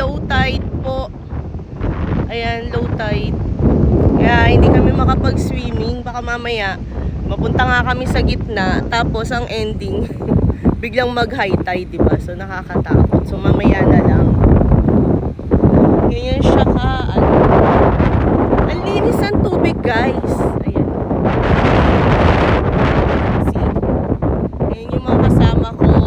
low tide po. Ayan, low tide. Kaya hindi kami makapag-swimming. Baka mamaya mapunta nga kami sa gitna, tapos ang ending biglang mag-high tide, diba? So nakakatakot. So mamaya na lang. Ganyan siya ka. Ang linis ng tubig, guys. Ayan. See? Ayan yung mga kasama ko.